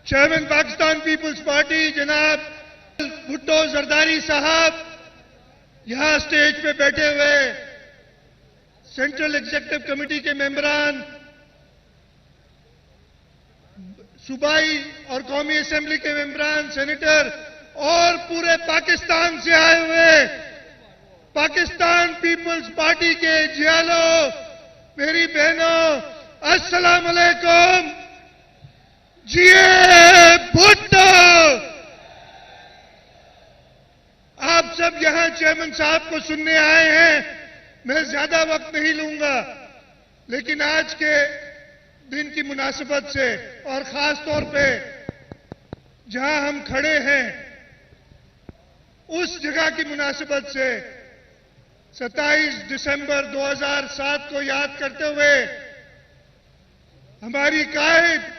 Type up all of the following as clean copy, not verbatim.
Chairman Pakistan Peoples party جناب بھٹو زرداری صاحب یہاں اسٹیج پہ بیٹھے ہوئے سینٹرل ایگزیکٹو کمیٹی کے ممبران، صوبائی اور قومی اسمبلی کے ممبران، سینیٹر اور پورے پاکستان سے آئے ہوئے پاکستان پیپلز پارٹی کے جیالو، میری بہنوں، السلام علیکم۔ جیے بھٹو۔ آپ سب یہاں چیئرمین صاحب کو سننے آئے ہیں، میں زیادہ وقت نہیں لوں گا، لیکن آج کے دن کی مناسبت سے اور خاص طور پہ جہاں ہم کھڑے ہیں اس جگہ کی مناسبت سے 27 دسمبر 2007 کو یاد کرتے ہوئے ہماری قائد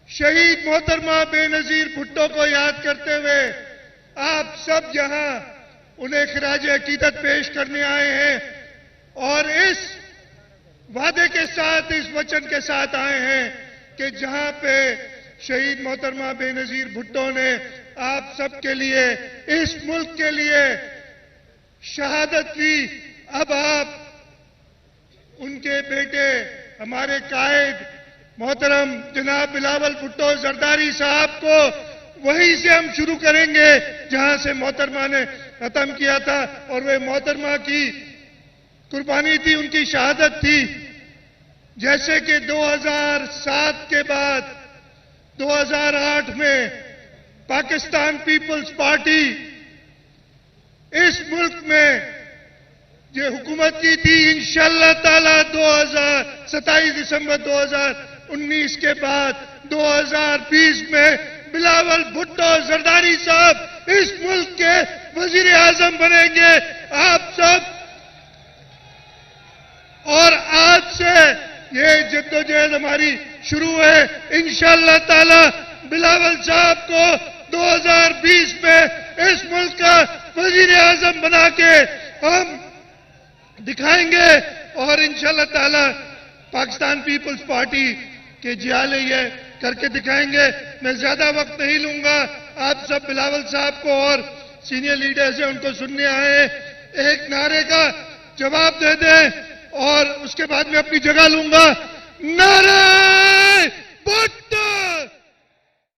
شہید محترمہ بے نظیر بھٹو کو یاد کرتے ہوئے آپ سب یہاں انہیں خراج عقیدت پیش کرنے آئے ہیں اور اس وعدے کے ساتھ، اس وچن کے ساتھ آئے ہیں کہ جہاں پہ شہید محترمہ بے نظیر بھٹو نے آپ سب کے لیے، اس ملک کے لیے شہادت کی، اب آپ ان کے بیٹے ہمارے قائد محترم جناب بلاول بھٹو زرداری صاحب کو وہیں سے ہم شروع کریں گے جہاں سے محترمہ نے ختم کیا تھا، اور وہ محترمہ کی قربانی تھی، ان کی شہادت تھی۔ جیسے کہ 2007 کے بعد 2008 میں پاکستان پیپلز پارٹی اس ملک میں جو حکومت کی تھی، انشاءاللہ تعالی 27 دسمبر 2019 کے بعد 2020 میں بلاول بھٹو زرداری صاحب اس ملک کے وزیر اعظم بنیں گے۔ آپ سب، اور آج سے یہ جدوجہد ہماری شروع ہے، انشاءاللہ تعالی بلاول صاحب کو 2020 میں اس ملک کا وزیر اعظم بنا کے ہم دکھائیں گے، اور انشاءاللہ تعالی پاکستان پیپلز پارٹی کے جیالے یہ کر کے دکھائیں گے۔ میں زیادہ وقت نہیں لوں گا، آپ سب بلاول صاحب کو اور سینئر لیڈرز ہیں ان کو سننے آئے، ایک نعرے کا جواب دے دیں اور اس کے بعد میں اپنی جگہ لوں گا۔ نعرہ بھٹو!